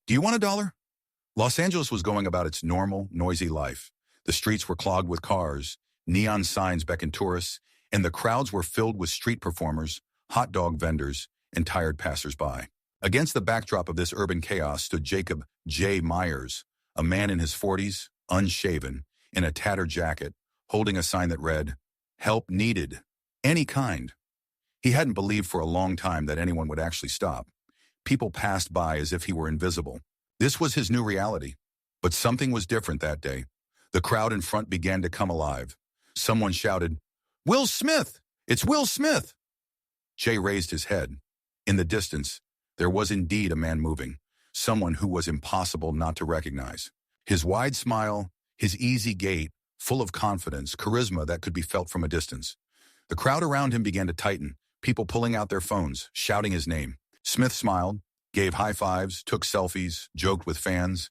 Do you want a dollar? Los Angeles was going about its normal, noisy life. The streets were clogged with cars, neon signs beckoned tourists, and the crowds were filled with street performers, hot dog vendors, and tired passers-by. Against the backdrop of this urban chaos stood Jacob J. Myers, a man in his 40s, unshaven, in a tattered jacket, holding a sign that read, "Help needed, any kind." He hadn't believed for a long time that anyone would actually stop. People passed by as if he were invisible. This was his new reality. But something was different that day. The crowd in front began to come alive. Someone shouted, "Will Smith! It's Will Smith!" Jay raised his head. In the distance, there was indeed a man moving, someone who was impossible not to recognize. His wide smile, his easy gait, full of confidence, charisma that could be felt from a distance. The crowd around him began to tighten, people pulling out their phones, shouting his name. Smith smiled, gave high fives, took selfies, joked with fans.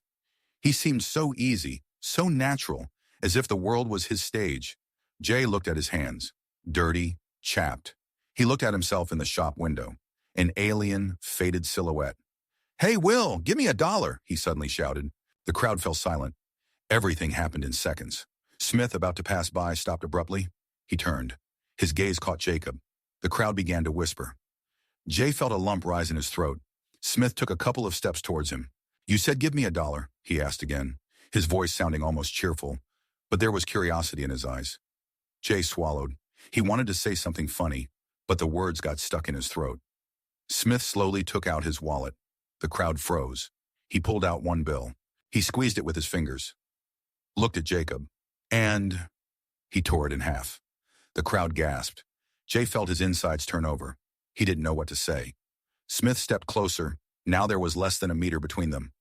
He seemed so easy, so natural, as if the world was his stage. Jay looked at his hands, dirty, chapped. He looked at himself in the shop window, an alien, faded silhouette. "Hey, Will, give me a dollar," he suddenly shouted. The crowd fell silent. Everything happened in seconds. Smith, about to pass by, stopped abruptly. He turned. His gaze caught Jacob. The crowd began to whisper. Jay felt a lump rise in his throat. Smith took a couple of steps towards him. "You said give me a dollar," he asked again, his voice sounding almost cheerful, but there was curiosity in his eyes. Jay swallowed. He wanted to say something funny, but the words got stuck in his throat. Smith slowly took out his wallet. The crowd froze. He pulled out one bill. He squeezed it with his fingers. Looked at Jacob. And he tore it in half. The crowd gasped. Jay felt his insides turn over. He didn't know what to say. Smith stepped closer. Now there was less than a meter between them.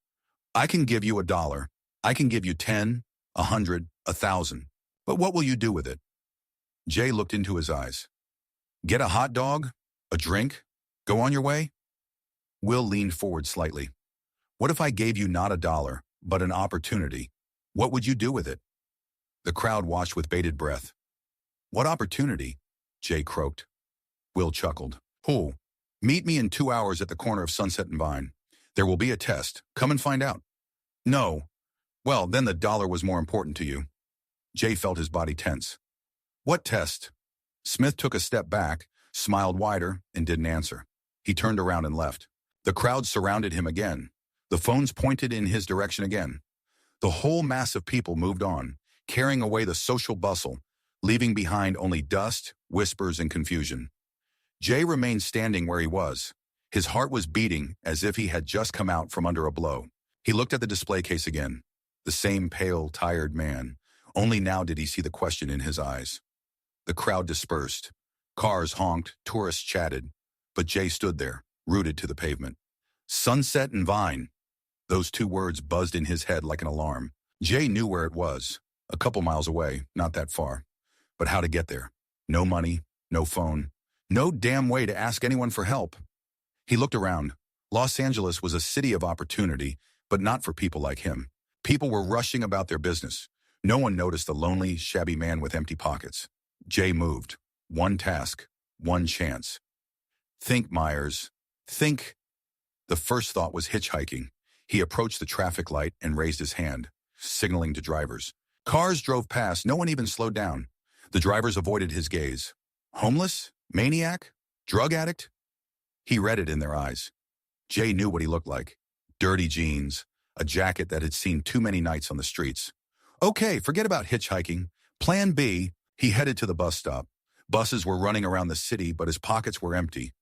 "I can give you a dollar. I can give you 10, 100, 1,000. But what will you do with it?" Jay looked into his eyes. "Get a hot dog? A drink? Go on your way?" Will leaned forward slightly. "What if I gave you not a dollar, but an opportunity? What would you do with it?" The crowd watched with bated breath. "What opportunity?" Jay croaked. Will chuckled. "Oh, meet me in 2 hours at the corner of Sunset and Vine. There will be a test. Come and find out." "No." "Well, then the dollar was more important to you." Jay felt his body tense. "What test?" Smith took a step back, smiled wider, and didn't answer. He turned around and left. The crowd surrounded him again. The phones pointed in his direction again. The whole mass of people moved on, carrying away the social bustle, leaving behind only dust, whispers, and confusion. Jay remained standing where he was. His heart was beating as if he had just come out from under a blow. He looked at the display case again. The same pale, tired man. Only now did he see the question in his eyes. The crowd dispersed. Cars honked, tourists chatted. But Jay stood there, rooted to the pavement. Sunset and Vine. Those two words buzzed in his head like an alarm. Jay knew where it was. A couple miles away, not that far. But how to get there? No money, no phone, no damn way to ask anyone for help. He looked around. Los Angeles was a city of opportunity, but not for people like him. People were rushing about their business. No one noticed the lonely, shabby man with empty pockets. Jay moved. One task, one chance. Think, Myers. Think. The first thought was hitchhiking. He approached the traffic light and raised his hand, signaling to drivers. Cars drove past, no one even slowed down. The drivers avoided his gaze. Homeless? Maniac? Drug addict? He read it in their eyes. Jay knew what he looked like. Dirty jeans, a jacket that had seen too many nights on the streets. Okay, forget about hitchhiking. Plan B, he headed to the bus stop. Buses were running around the city, but his pockets were empty.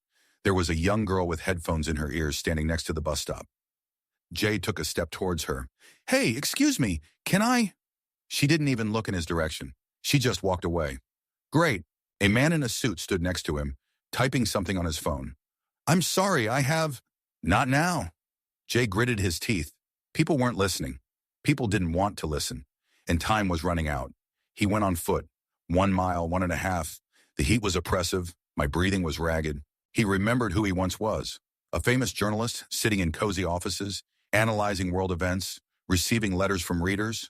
There was a young girl with headphones in her ears standing next to the bus stop. Jay took a step towards her. Hey, excuse me, can I? She didn't even look in his direction. She just walked away. Great. A man in a suit stood next to him, typing something on his phone. I'm sorry, I have... Not now. Jay gritted his teeth. People weren't listening. People didn't want to listen. And time was running out. He went on foot. 1 mile, 1.5. The heat was oppressive. My breathing was ragged. He remembered who he once was. A famous journalist sitting in cozy offices, analyzing world events, receiving letters from readers.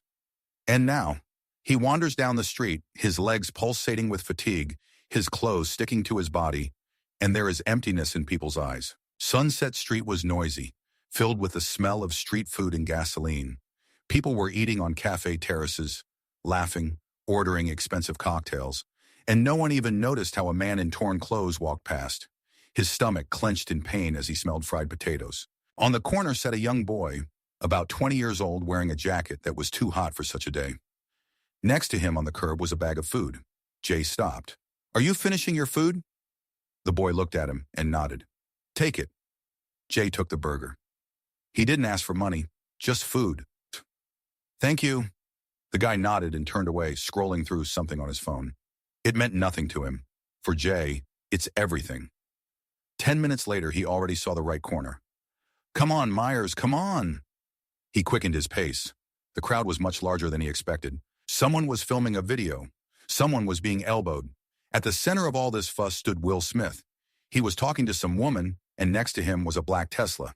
And now, he wanders down the street, his legs pulsating with fatigue, his clothes sticking to his body, and there is emptiness in people's eyes. Sunset Street was noisy, filled with the smell of street food and gasoline. People were eating on cafe terraces, laughing, ordering expensive cocktails, and no one even noticed how a man in torn clothes walked past. His stomach clenched in pain as he smelled fried potatoes. On the corner sat a young boy, about 20 years old, wearing a jacket that was too hot for such a day. Next to him on the curb was a bag of food. Jay stopped. "Are you finishing your food?" The boy looked at him and nodded. "Take it." Jay took the burger. He didn't ask for money, just food. "Thank you." The guy nodded and turned away, scrolling through something on his phone. It meant nothing to him. For Jay, it's everything. 10 minutes later, he already saw the right corner. "Come on, Myers, come on." He quickened his pace. The crowd was much larger than he expected. Someone was filming a video. Someone was being elbowed. At the center of all this fuss stood Will Smith. He was talking to some woman, and next to him was a black Tesla.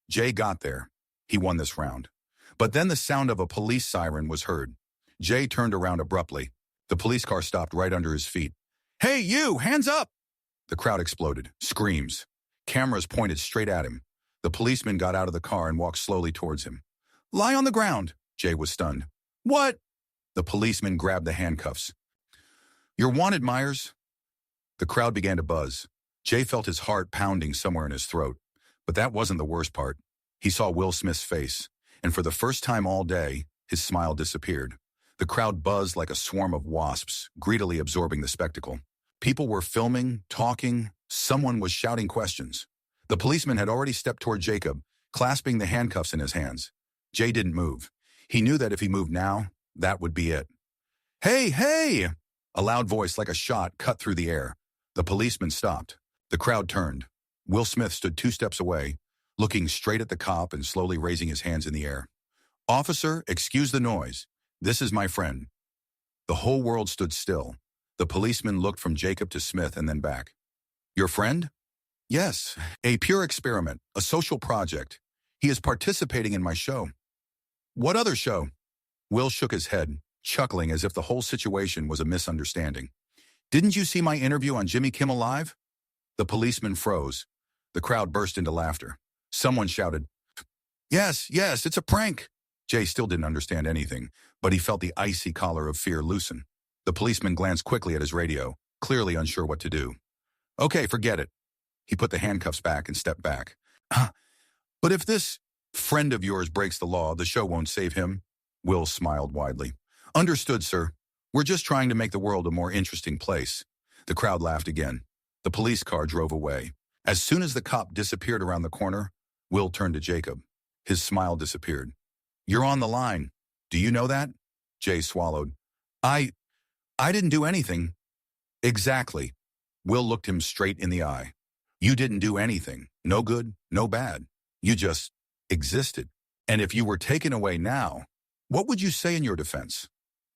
Jay got there. He won this round. But then the sound of a police siren was heard. Jay turned around abruptly. The police car stopped right under his feet. "Hey, you! Hands up!" The crowd exploded. Screams. Cameras pointed straight at him. The policeman got out of the car and walked slowly towards him. "Lie on the ground." Jay was stunned. "What?" The policeman grabbed the handcuffs. "You're wanted, Myers." The crowd began to buzz. Jay felt his heart pounding somewhere in his throat. But that wasn't the worst part. He saw Will Smith's face, and for the first time all day, his smile disappeared. The crowd buzzed like a swarm of wasps, greedily absorbing the spectacle. People were filming, talking. Someone was shouting questions. The policeman had already stepped toward Jacob, clasping the handcuffs in his hands. Jay didn't move. He knew that if he moved now, that would be it. "Hey, hey!" A loud voice like a shot cut through the air. The policeman stopped. The crowd turned. Will Smith stood 2 steps away, looking straight at the cop and slowly raising his hands in the air. "Officer, excuse the noise. This is my friend." The whole world stood still. The policeman looked from Jacob to Smith and then back. "Your friend?" "Yes, a pure experiment, a social project. He is participating in my show." "What other show?" Will shook his head, chuckling as if the whole situation was a misunderstanding. "Didn't you see my interview on Jimmy Kimmel Live?" The policeman froze. The crowd burst into laughter. Someone shouted, Yes, it's a prank." Jay still didn't understand anything, but he felt the icy collar of fear loosen. The policeman glanced quickly at his radio, clearly unsure what to do. "Okay, forget it." He put the handcuffs back and stepped back. "But if this friend of yours breaks the law, the show won't save him." Will smiled widely. "Understood, sir. We're just trying to make the world a more interesting place." The crowd laughed again. The police car drove away. As soon as the cop disappeared around the corner, Will turned to Jacob. His smile disappeared. "You're on the line. Do you know that?" Jay swallowed. I didn't do anything." "Exactly." Will looked him straight in the eye. "You didn't do anything. No good, no bad. You just existed. And if you were taken away now, what would you say in your defense?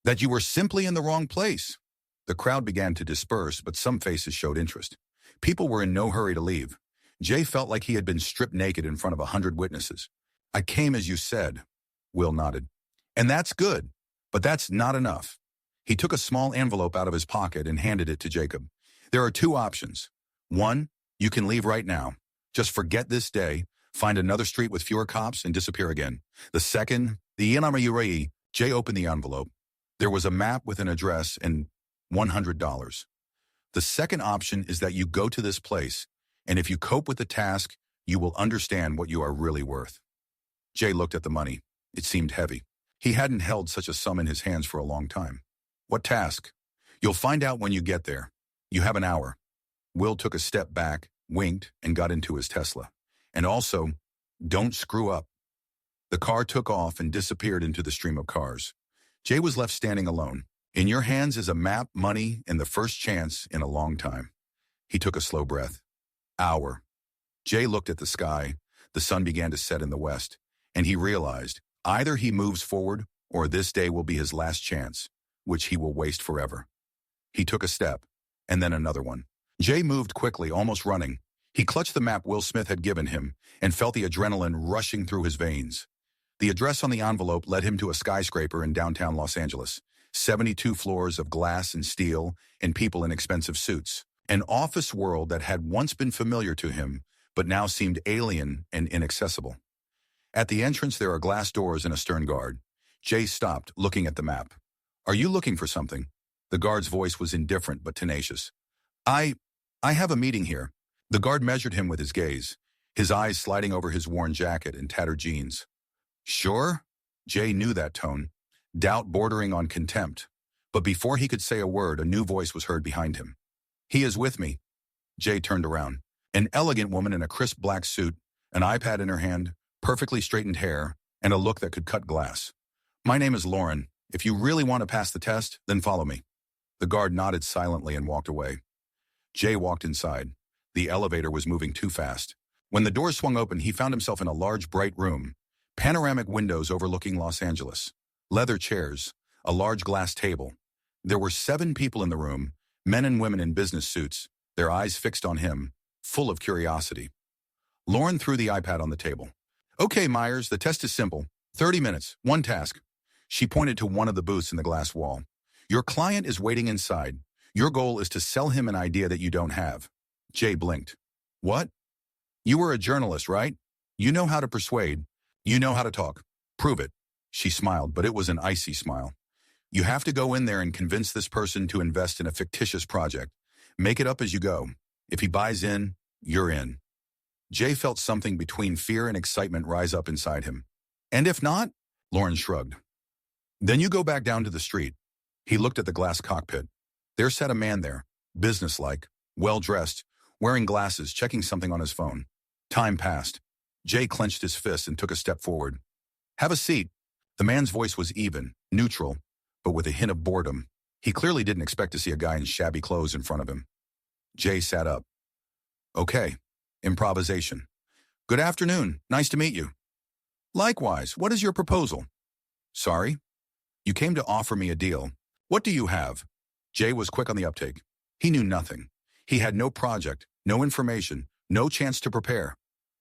That you were simply in the wrong place." The crowd began to disperse, but some faces showed interest. People were in no hurry to leave. Jay felt like he had been stripped naked in front of 100 witnesses. "I came as you said." Will nodded. "And that's good, but that's not enough." He took a small envelope out of his pocket and handed it to Jacob. "There are 2 options. 1, you can leave right now. Just forget this day, find another street with fewer cops, and disappear again. The second, the Inamayurei." Jay opened the envelope. There was a map with an address and $100. "The second option is that you go to this place, and if you cope with the task, you will understand what you are really worth." Jay looked at the money. It seemed heavy. He hadn't held such a sum in his hands for a long time. "What task?" "You'll find out when you get there. You have an hour." Will took a step back, winked, and got into his Tesla. "And also, don't screw up." The car took off and disappeared into the stream of cars. Jay was left standing alone. In your hands is a map, money, and the first chance in a long time. He took a slow breath. Hour. Jay looked at the sky. The sun began to set in the west, and he realized either he moves forward or this day will be his last chance, which he will waste forever. He took a step, and then another one. Jay moved quickly, almost running. He clutched the map Will Smith had given him and felt the adrenaline rushing through his veins. The address on the envelope led him to a skyscraper in downtown Los Angeles. 72 floors of glass and steel and people in expensive suits. An office world that had once been familiar to him, but now seemed alien and inaccessible. At the entrance, there are glass doors and a stern guard. Jay stopped, looking at the map. Are you looking for something? The guard's voice was indifferent but tenacious. I have a meeting here. The guard measured him with his gaze, his eyes sliding over his worn jacket and tattered jeans. Sure? Jay knew that tone, doubt bordering on contempt. But before he could say a word, a new voice was heard behind him. He is with me. Jay turned around. An elegant woman in a crisp black suit, an iPad in her hand, perfectly straightened hair, and a look that could cut glass. My name is Lauren. If you really want to pass the test, then follow me. The guard nodded silently and walked away. Jay walked inside. The elevator was moving too fast. When the doors swung open, he found himself in a large, bright room. Panoramic windows overlooking Los Angeles. Leather chairs. A large glass table. There were 7 people in the room, men and women in business suits, their eyes fixed on him, full of curiosity. Lauren threw the iPad on the table. Okay, Myers, the test is simple. 30 minutes, one task. She pointed to one of the booths in the glass wall. Your client is waiting inside. Your goal is to sell him an idea that you don't have. Jay blinked. What? You were a journalist, right? You know how to persuade. You know how to talk. Prove it. She smiled, but it was an icy smile. You have to go in there and convince this person to invest in a fictitious project. Make it up as you go. If he buys in, you're in. Jay felt something between fear and excitement rise up inside him. And if not? Lauren shrugged. Then you go back down to the street. He looked at the glass cockpit. There sat a man there, businesslike, well-dressed, wearing glasses, checking something on his phone. Time passed. Jay clenched his fist and took a step forward. Have a seat. The man's voice was even, neutral, but with a hint of boredom. He clearly didn't expect to see a guy in shabby clothes in front of him. Jay sat up. Okay. Improvisation. Good afternoon. Nice to meet you. Likewise. What is your proposal? Sorry? You came to offer me a deal. What do you have? Jay was quick on the uptake. He knew nothing. He had no project, no information, no chance to prepare.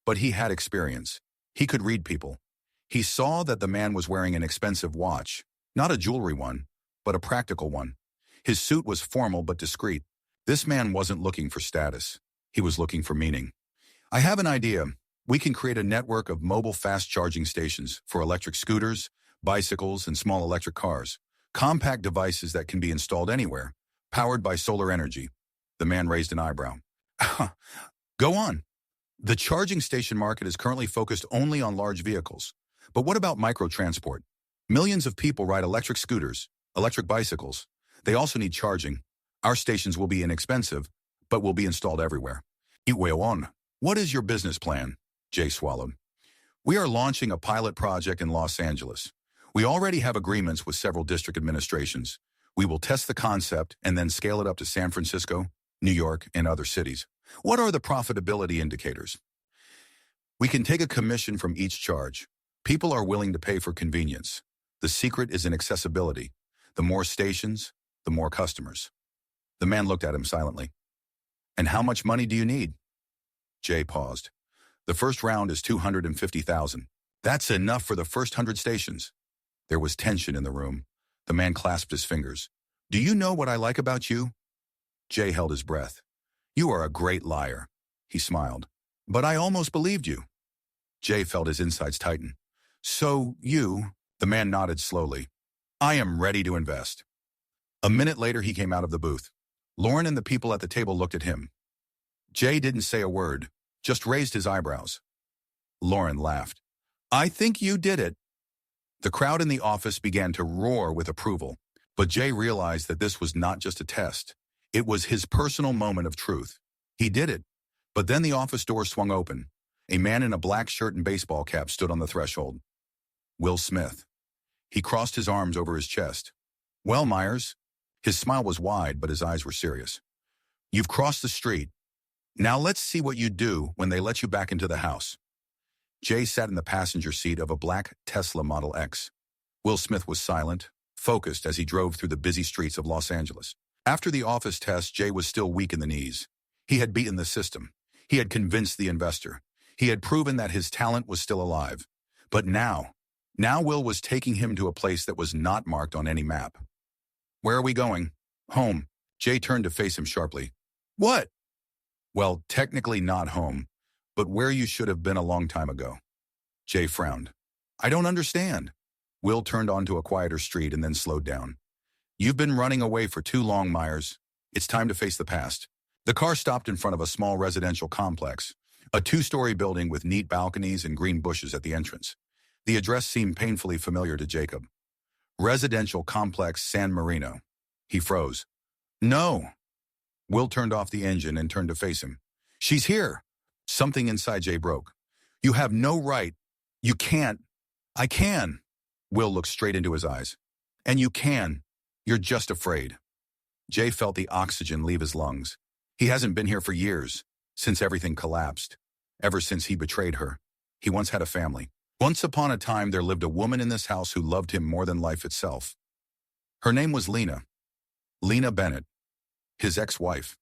But he had experience. He could read people. He saw that the man was wearing an expensive watch, not a jewelry one, but a practical one. His suit was formal but discreet. This man wasn't looking for status. He was looking for meaning. I have an idea. We can create a network of mobile fast charging stations for electric scooters, bicycles, and small electric cars. Compact devices that can be installed anywhere, powered by solar energy. The man raised an eyebrow. Go on. The charging station market is currently focused only on large vehicles. But what about microtransport? Millions of people ride electric scooters, electric bicycles. They also need charging. Our stations will be inexpensive, but will be installed everywhere. What is your business plan? Jay swallowed. We are launching a pilot project in Los Angeles. We already have agreements with several district administrations. We will test the concept and then scale it up to San Francisco, New York, and other cities. What are the profitability indicators? We can take a commission from each charge. People are willing to pay for convenience. The secret is in accessibility. The more stations, the more customers. The man looked at him silently. And how much money do you need? Jay paused. The first round is $250,000. That's enough for the first 100 stations. There was tension in the room. The man clasped his fingers. Do you know what I like about you? Jay held his breath. You are a great liar. He smiled. But I almost believed you. Jay felt his insides tighten. So you, the man nodded slowly. I am ready to invest. A minute later, he came out of the booth. Lauren and the people at the table looked at him. Jay didn't say a word, just raised his eyebrows. Lauren laughed. I think you did it. The crowd in the office began to roar with approval, but Jay realized that this was not just a test. It was his personal moment of truth. He did it. But then the office door swung open. A man in a black shirt and baseball cap stood on the threshold. Will Smith. He crossed his arms over his chest. Well, Myers. His smile was wide, but his eyes were serious. You've crossed the street. Now let's see what you do when they let you back into the house. Jay sat in the passenger seat of a black Tesla Model X. Will Smith was silent, focused as he drove through the busy streets of Los Angeles. After the office test, Jay was still weak in the knees. He had beaten the system. He had convinced the investor. He had proven that his talent was still alive. But now Will was taking him to a place that was not marked on any map. Where are we going? Home. Jay turned to face him sharply. What? Well, technically not home, but where you should have been a long time ago. Jay frowned. I don't understand. Will turned onto a quieter street and then slowed down. You've been running away for too long, Myers. It's time to face the past. The car stopped in front of a small residential complex, a two-story building with neat balconies and green bushes at the entrance. The address seemed painfully familiar to Jacob. Residential Complex San Marino. He froze. No. Will turned off the engine and turned to face him. She's here. Something inside Jay broke. You have no right. You can't. I can. Will looked straight into his eyes. And you can. You're just afraid. Jay felt the oxygen leave his lungs. He hasn't been here for years, since everything collapsed. Ever since he betrayed her. He once had a family. Once upon a time, there lived a woman in this house who loved him more than life itself. Her name was Lena. Lena Bennett, his ex-wife.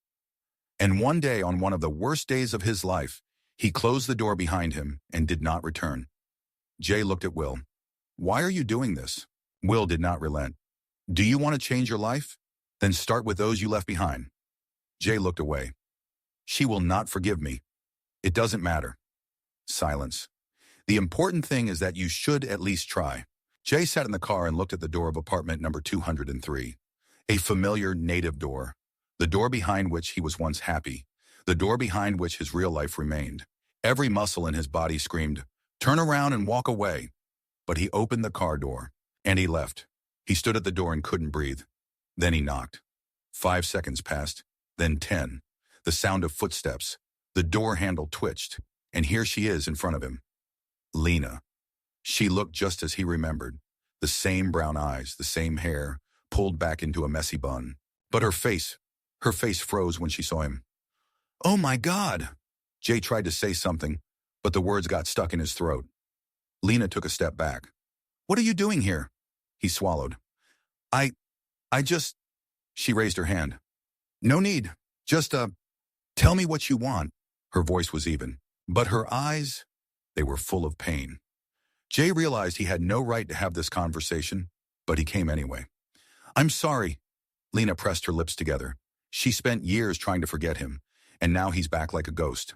And one day, on one of the worst days of his life, he closed the door behind him and did not return. Jay looked at Will. Why are you doing this? Will did not relent. Do you want to change your life? Then start with those you left behind. Jay looked away. She will not forgive me. It doesn't matter. Silence. The important thing is that you should at least try. Jay sat in the car and looked at the door of apartment number 203. A familiar native door. The door behind which he was once happy. The door behind which his real life remained. Every muscle in his body screamed, turn around and walk away. But he opened the car door, and he left. He stood at the door and couldn't breathe. Then he knocked. 5 seconds passed, then 10. The sound of footsteps. The door handle twitched, and here she is in front of him. Lena. She looked just as he remembered. The same brown eyes, the same hair, pulled back into a messy bun. But her face froze when she saw him. Oh my God! Jay tried to say something, but the words got stuck in his throat. Lena took a step back. What are you doing here? He swallowed. I just... She raised her hand. No need. Just, tell me what you want. Her voice was even, but her eyes, they were full of pain. Jay realized he had no right to have this conversation, but he came anyway. I'm sorry. Lena pressed her lips together. She spent years trying to forget him, and now he's back like a ghost.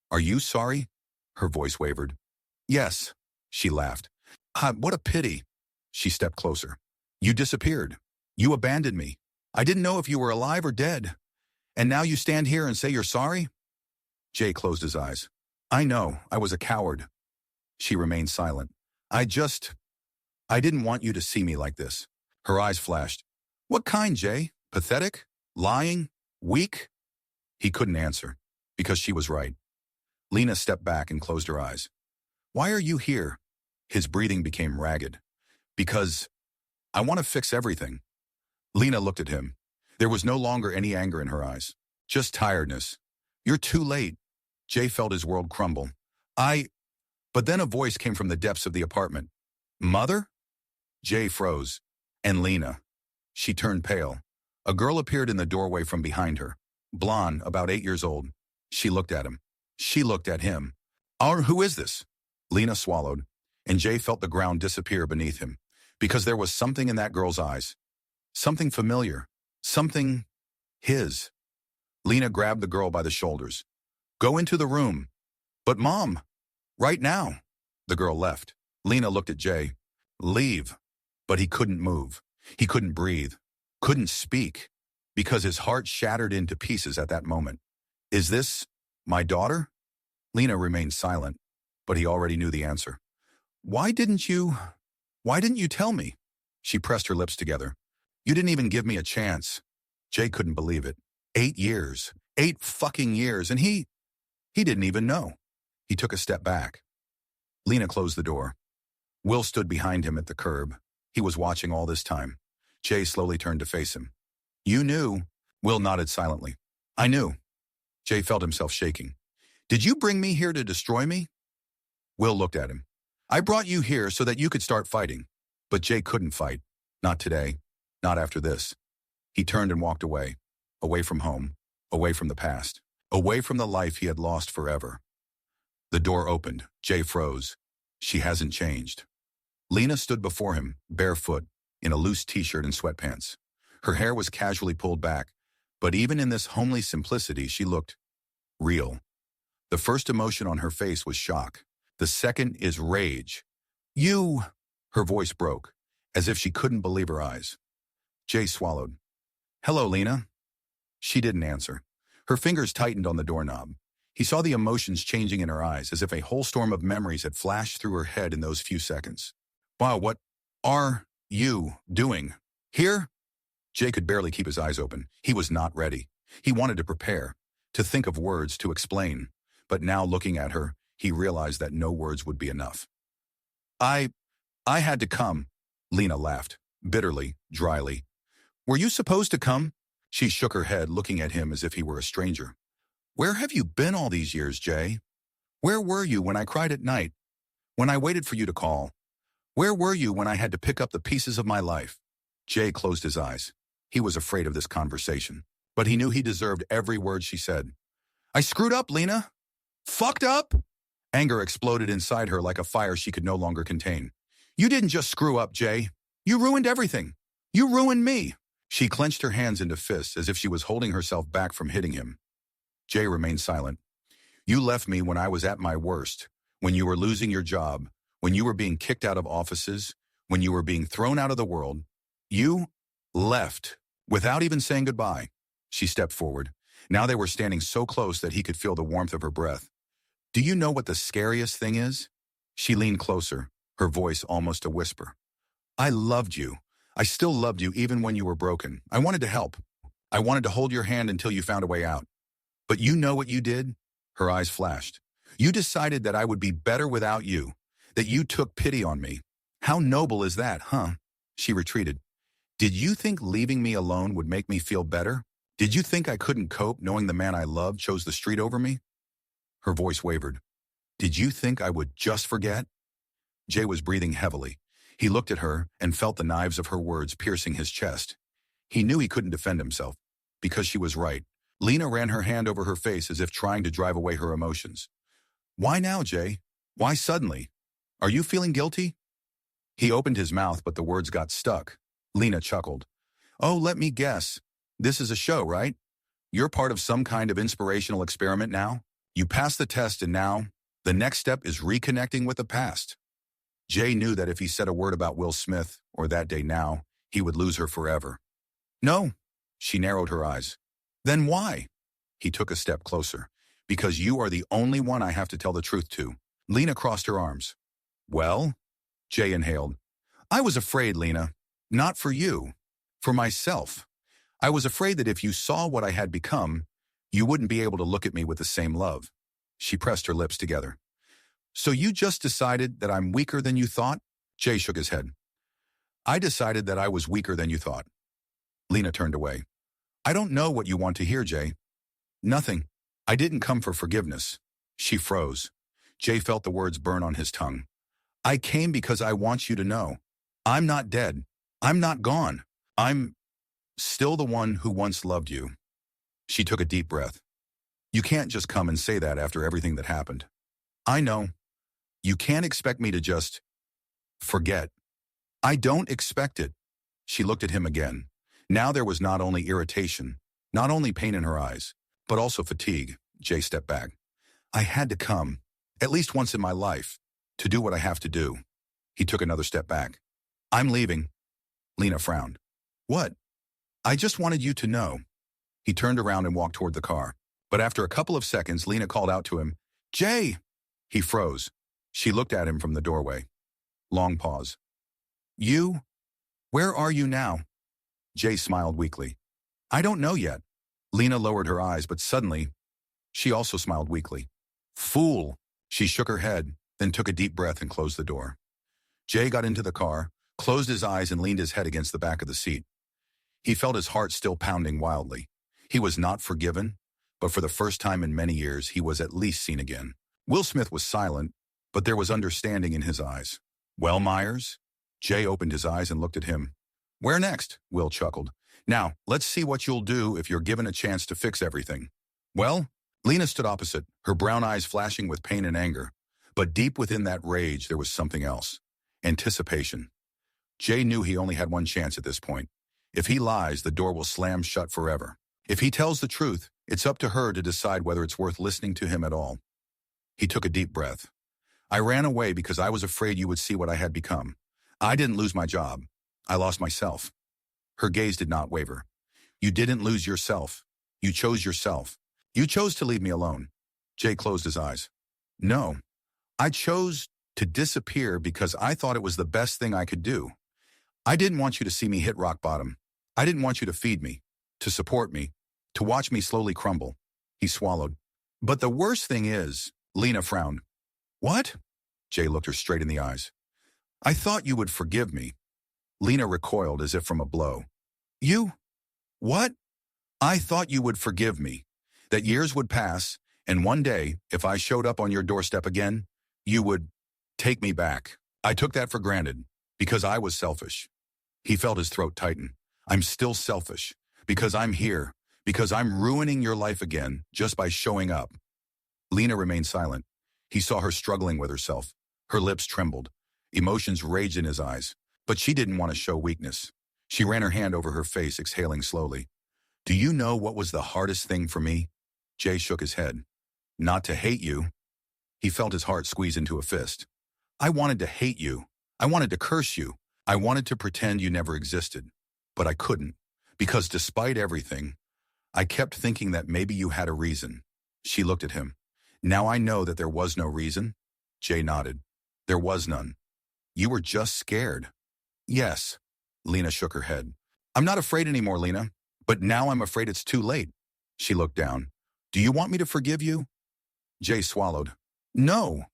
Are you sorry? Her voice wavered. Yes, she laughed. What a pity. She stepped closer. You disappeared. You abandoned me. I didn't know if you were alive or dead. And now you stand here and say you're sorry? Jay closed his eyes. I know, I was a coward. She remained silent. I didn't want you to see me like this. Her eyes flashed. What kind, Jay? Pathetic? Lying? Weak? He couldn't answer, because she was right. Lena stepped back and closed her eyes. Why are you here? His breathing became ragged. Because I want to fix everything. Lena looked at him. There was no longer any anger in her eyes, just tiredness. You're too late. Jay felt his world crumble. But then a voice came from the depths of the apartment. Mother? Jay froze. And Lena. She turned pale. A girl appeared in the doorway from behind her. Blonde, about 8 years old. She looked at him. She looked at him. Who is this? Lena swallowed, and Jay felt the ground disappear beneath him, because there was something in that girl's eyes. Something familiar. Something his. Lena grabbed the girl by the shoulders. Go into the room. But Mom, right now. The girl left. Lena looked at Jay. Leave. But he couldn't move. He couldn't breathe. Couldn't speak. Because his heart shattered into pieces at that moment. Is this my daughter? Lena remained silent, but he already knew the answer. Why didn't you tell me? She pressed her lips together. You didn't even give me a chance. Jay couldn't believe it. 8 years. 8 fucking years. And he didn't even know. He took a step back. Lena closed the door. Will stood behind him at the curb. He was watching all this time. Jay slowly turned to face him. You knew. Will nodded silently. I knew. Jay felt himself shaking. Did you bring me here to destroy me? Will looked at him. I brought you here so that you could start fighting. But Jay couldn't fight. Not today. Not after this. He turned and walked away. Away from home. Away from the past. Away from the life he had lost forever. The door opened. Jay froze. She hasn't changed. Lena stood before him, barefoot, in a loose t-shirt and sweatpants. Her hair was casually pulled back, but even in this homely simplicity, she looked real. The first emotion on her face was shock. The second is rage. You, her voice broke, as if she couldn't believe her eyes. Jay swallowed. Hello, Lena. She didn't answer. Her fingers tightened on the doorknob. He saw the emotions changing in her eyes, as if a whole storm of memories had flashed through her head in those few seconds. Wow, what are you doing here? Jay could barely keep his eyes open. He was not ready. He wanted to prepare, to think of words to explain. But now looking at her, he realized that no words would be enough. I had to come, Lena laughed, bitterly, dryly. Were you supposed to come? She shook her head, looking at him as if he were a stranger. Where have you been all these years, Jay? Where were you when I cried at night? When I waited for you to call? Where were you when I had to pick up the pieces of my life? Jay closed his eyes. He was afraid of this conversation, but he knew he deserved every word she said. I screwed up, Lena. Fucked up? Anger exploded inside her like a fire she could no longer contain. You didn't just screw up, Jay. You ruined everything. You ruined me. She clenched her hands into fists as if she was holding herself back from hitting him. Jay remained silent. You left me when I was at my worst, when you were losing your job, when you were being kicked out of offices, when you were being thrown out of the world. You left without even saying goodbye. She stepped forward. Now they were standing so close that he could feel the warmth of her breath. Do you know what the scariest thing is? She leaned closer, her voice almost a whisper. I loved you. I still loved you even when you were broken. I wanted to help. I wanted to hold your hand until you found a way out. But you know what you did? Her eyes flashed. You decided that I would be better without you, that you took pity on me. How noble is that, huh? She retreated. Did you think leaving me alone would make me feel better? Did you think I couldn't cope knowing the man I loved chose the street over me? Her voice wavered. Did you think I would just forget? Jay was breathing heavily. He looked at her and felt the knives of her words piercing his chest. He knew he couldn't defend himself, because she was right. Lena ran her hand over her face as if trying to drive away her emotions. Why now, Jay? Why suddenly? Are you feeling guilty? He opened his mouth, but the words got stuck. Lena chuckled. Oh, let me guess. This is a show, right? You're part of some kind of inspirational experiment now? You passed the test and now, the next step is reconnecting with the past. Jay knew that if he said a word about Will Smith, or that day now, he would lose her forever. No, she narrowed her eyes. Then why? He took a step closer. Because you are the only one I have to tell the truth to. Lena crossed her arms. Well? Jay inhaled. I was afraid, Lena. Not for you. For myself. I was afraid that if you saw what I had become, you wouldn't be able to look at me with the same love. She pressed her lips together. So you just decided that I'm weaker than you thought? Jay shook his head. I decided that I was weaker than you thought. Lena turned away. I don't know what you want to hear, Jay. Nothing. I didn't come for forgiveness. She froze. Jay felt the words burn on his tongue. I came because I want you to know. I'm not dead. I'm not gone. I'm still the one who once loved you. She took a deep breath. You can't just come and say that after everything that happened. I know. You can't expect me to just forget. I don't expect it. She looked at him again. Now there was not only irritation, not only pain in her eyes, but also fatigue. Jay stepped back. I had to come, at least once in my life, to do what I have to do. He took another step back. I'm leaving. Lena frowned. What? I just wanted you to know. He turned around and walked toward the car. But after a couple of seconds, Lena called out to him, Jay! He froze. She looked at him from the doorway. Long pause. You? Where are you now? Jay smiled weakly. I don't know yet. Lena lowered her eyes, but suddenly, she also smiled weakly. Fool! She shook her head, then took a deep breath and closed the door. Jay got into the car, closed his eyes and leaned his head against the back of the seat. He felt his heart still pounding wildly. He was not forgiven, but for the first time in many years, he was at least seen again. Will Smith was silent, but there was understanding in his eyes. Well, Myers? Jay opened his eyes and looked at him. Where next? Will chuckled. Now, let's see what you'll do if you're given a chance to fix everything. Well, Lena stood opposite, her brown eyes flashing with pain and anger. But deep within that rage, there was something else. Anticipation. Jay knew he only had one chance at this point. If he lies, the door will slam shut forever. If he tells the truth, it's up to her to decide whether it's worth listening to him at all. He took a deep breath. I ran away because I was afraid you would see what I had become. I didn't lose my job. I lost myself. Her gaze did not waver. You didn't lose yourself. You chose yourself. You chose to leave me alone. Jay closed his eyes. No, I chose to disappear because I thought it was the best thing I could do. I didn't want you to see me hit rock bottom. I didn't want you to feed me, to support me, to watch me slowly crumble. He swallowed. But the worst thing is, Lena frowned. What? Jay looked her straight in the eyes. I thought you would forgive me. Lena recoiled as if from a blow. You? What? I thought you would forgive me, that years would pass, and one day, if I showed up on your doorstep again, you would take me back. I took that for granted, because I was selfish. He felt his throat tighten. I'm still selfish, because I'm here, because I'm ruining your life again just by showing up. Lena remained silent. He saw her struggling with herself. Her lips trembled. Emotions raged in his eyes, but she didn't want to show weakness. She ran her hand over her face, exhaling slowly. Do you know what was the hardest thing for me? Jay shook his head. Not to hate you. He felt his heart squeeze into a fist. I wanted to hate you. I wanted to curse you. I wanted to pretend you never existed. But I couldn't, because despite everything, I kept thinking that maybe you had a reason. She looked at him. Now I know that there was no reason. Jay nodded. There was none. You were just scared. Yes. Lena shook her head. I'm not afraid anymore, Lena, but now I'm afraid it's too late. She looked down. Do you want me to forgive you? Jay swallowed. No.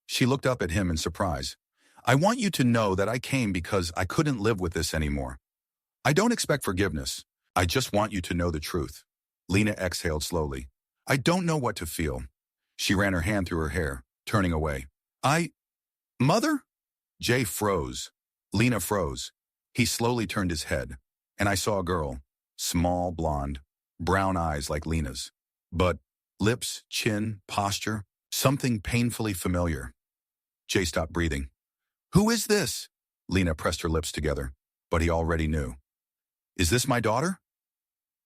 She looked up at him in surprise. I want you to know that I came because I couldn't live with this anymore. I don't expect forgiveness. I just want you to know the truth. Lena exhaled slowly. I don't know what to feel. She ran her hand through her hair, turning away. Mother? Jay froze. Lena froze. He slowly turned his head, and I saw a girl, small, blonde, brown eyes like Lena's. But lips, chin, posture, something painfully familiar. Jay stopped breathing. Who is this? Lena pressed her lips together, but he already knew. Is this my daughter?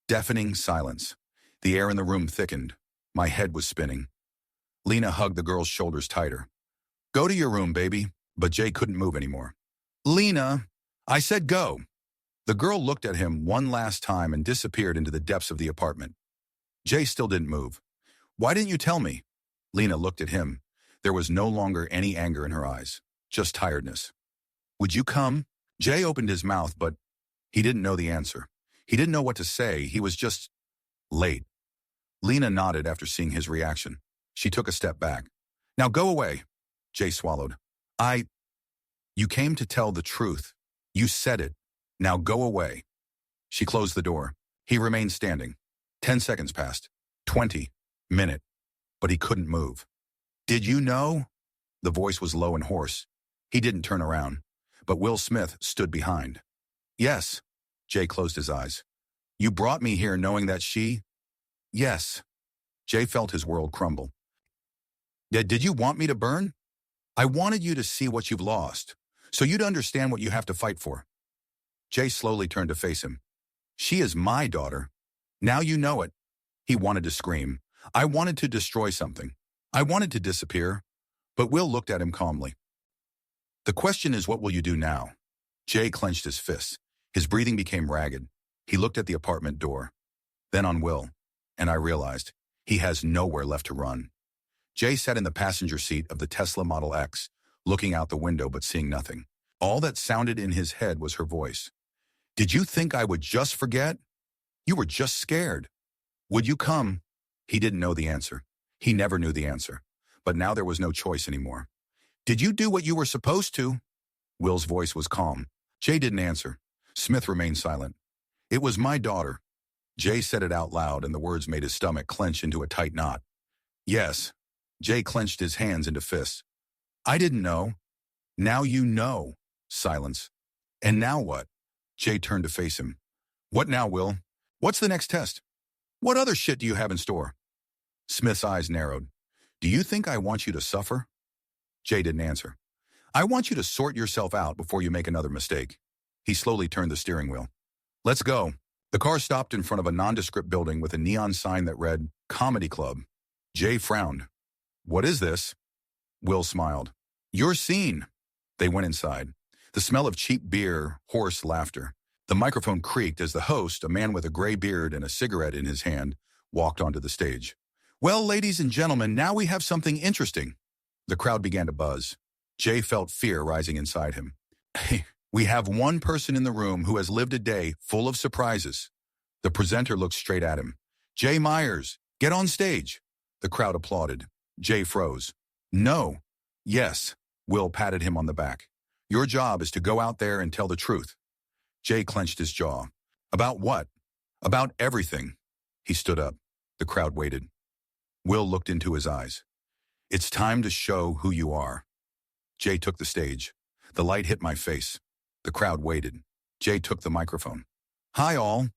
Deafening silence. The air in the room thickened. My head was spinning. Lena hugged the girl's shoulders tighter. Go to your room, baby. But Jay couldn't move anymore. Lena, I said go. The girl looked at him one last time and disappeared into the depths of the apartment. Jay still didn't move. Why didn't you tell me? Lena looked at him. There was no longer any anger in her eyes, just tiredness. Would you come? Jay opened his mouth, but he didn't know the answer. He didn't know what to say. He was just late. Lena nodded after seeing his reaction. She took a step back. Now go away. Jay swallowed. You came to tell the truth. You said it. Now go away. She closed the door. He remained standing. 10 seconds passed. 20. Minute. But he couldn't move. Did you know? The voice was low and hoarse. He didn't turn around. But Will Smith stood behind. Yes. Jay closed his eyes. You brought me here knowing that she? Yes. Jay felt his world crumble. Did you want me to burn? I wanted you to see what you've lost, so you'd understand what you have to fight for. Jay slowly turned to face him. She is my daughter. Now you know it. He wanted to scream. I wanted to destroy something. I wanted to disappear. But Will looked at him calmly. The question is, what will you do now? Jay clenched his fists. His breathing became ragged. He looked at the apartment door, then on Will, and I realized he has nowhere left to run. Jay sat in the passenger seat of the Tesla Model X, looking out the window but seeing nothing. All that sounded in his head was her voice. Did you think I would just forget? You were just scared. Would you come? He didn't know the answer. He never knew the answer. But now there was no choice anymore. Did you do what you were supposed to? Will's voice was calm. Jay didn't answer. Smith remained silent. It was my daughter. Jay said it out loud, and the words made his stomach clench into a tight knot. Yes. Jay clenched his hands into fists. I didn't know. Now you know. Silence. And now what? Jay turned to face him. What now, Will? What's the next test? What other shit do you have in store? Smith's eyes narrowed. Do you think I want you to suffer? Jay didn't answer. I want you to sort yourself out before you make another mistake. He slowly turned the steering wheel. Let's go. The car stopped in front of a nondescript building with a neon sign that read, Comedy Club. Jay frowned. What is this? Will smiled. You're seen. They went inside. The smell of cheap beer, hoarse laughter. The microphone creaked as the host, a man with a gray beard and a cigarette in his hand, walked onto the stage. Well, ladies and gentlemen, now we have something interesting. The crowd began to buzz. Jay felt fear rising inside him. Hey, we have one person in the room who has lived a day full of surprises. The presenter looked straight at him. Jay Myers, get on stage. The crowd applauded. Jay froze. No. Yes. Will patted him on the back. Your job is to go out there and tell the truth. Jay clenched his jaw. About what? About everything. He stood up. The crowd waited. Will looked into his eyes. It's time to show who you are. Jay took the stage. The light hit my face. The crowd waited. Jay took the microphone. Hi all.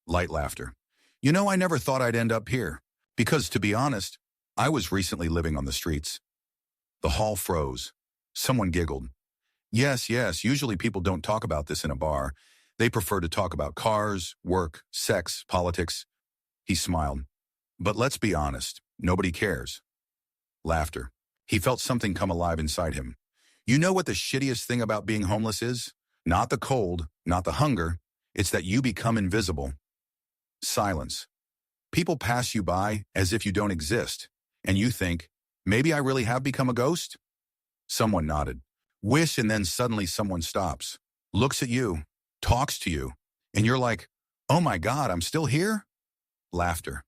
Light laughter. You know, I never thought I'd end up here. Because, to be honest, I was recently living on the streets. The hall froze. Someone giggled. Yes, usually people don't talk about this in a bar. They prefer to talk about cars, work, sex, politics. He smiled. But let's be honest, nobody cares. Laughter. He felt something come alive inside him. You know what the shittiest thing about being homeless is? Not the cold, not the hunger. It's that you become invisible. Silence. People pass you by as if you don't exist, and you think, maybe I really have become a ghost? Someone nodded. Wish, and then suddenly someone stops, looks at you, talks to you, and you're like, oh my God, I'm still here? Laughter.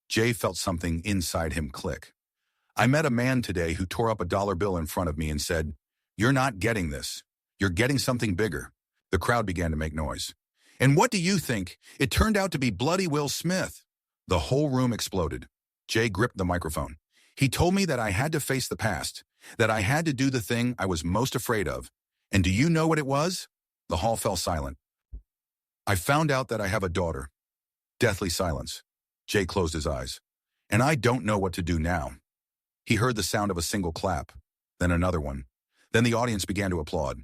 Jay felt something inside him click. I met a man today who tore up a dollar bill in front of me and said, you're not getting this. You're getting something bigger. The crowd began to make noise. And what do you think? It turned out to be bloody Will Smith. The whole room exploded. Jay gripped the microphone. He told me that I had to face the past, that I had to do the thing I was most afraid of. And do you know what it was? The hall fell silent. I found out that I have a daughter. Deathly silence. Jay closed his eyes. And I don't know what to do now. He heard the sound of a single clap, then another one. Then the audience began to applaud.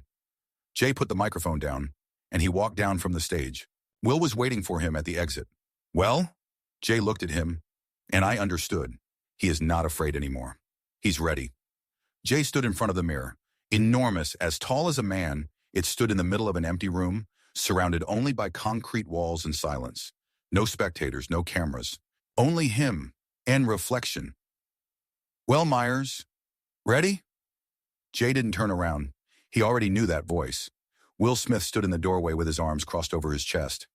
Jay put the microphone down, and he walked down from the stage. Will was waiting for him at the exit. Well? Jay looked at him, and I understood. He is not afraid anymore. He's ready. Jay stood in front of the mirror. Enormous, as tall as a man, it stood in the middle of an empty room, surrounded only by concrete walls and silence. No spectators, no cameras. Only him and reflection. Well, Myers, ready? Jay didn't turn around. He already knew that voice. Will Smith stood in the doorway with his arms crossed over his chest.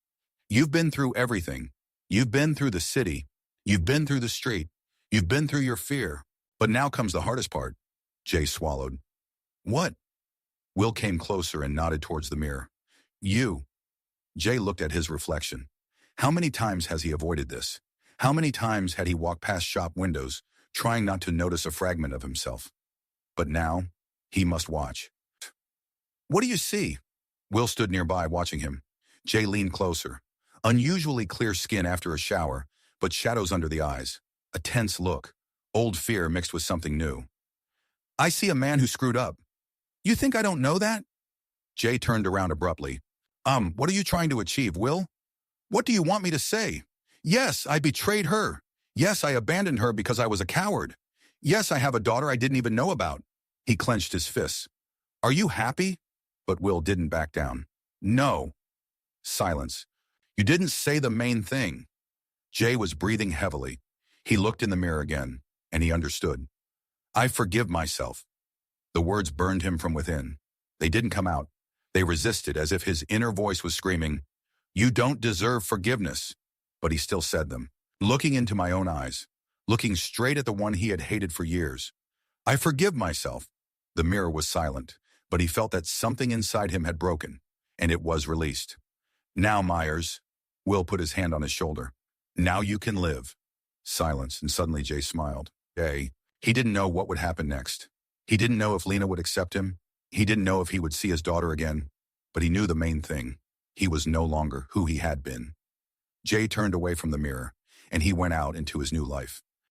You've been through everything. You've been through the city. You've been through the street. You've been through your fear. But now comes the hardest part. Jay swallowed. What? Will came closer and nodded towards the mirror. You. Jay looked at his reflection. How many times has he avoided this? How many times had he walked past shop windows, trying not to notice a fragment of himself? But now, he must watch. What do you see? Will stood nearby watching him. Jay leaned closer. Unusually clear skin after a shower, but shadows under the eyes. A tense look. Old fear mixed with something new. I see a man who screwed up. You think I don't know that? Jay turned around abruptly. What are you trying to achieve, Will? What do you want me to say? Yes, I betrayed her. Yes, I abandoned her because I was a coward. Yes, I have a daughter I didn't even know about. He clenched his fists. Are you happy? But Will didn't back down. No. Silence. You didn't say the main thing. Jay was breathing heavily. He looked in the mirror again, and he understood. I forgive myself. The words burned him from within. They didn't come out. They resisted as if his inner voice was screaming, you don't deserve forgiveness. But he still said them, looking into my own eyes, looking straight at the one he had hated for years. I forgive myself. The mirror was silent, but he felt that something inside him had broken, and it was released. Now, Myers. Will put his hand on his shoulder. Now you can live. Silence, and suddenly Jay smiled. Jay. He didn't know what would happen next. He didn't know if Lena would accept him. He didn't know if he would see his daughter again. But he knew the main thing. He was no longer who he had been. Jay turned away from the mirror, and he went out into his new life.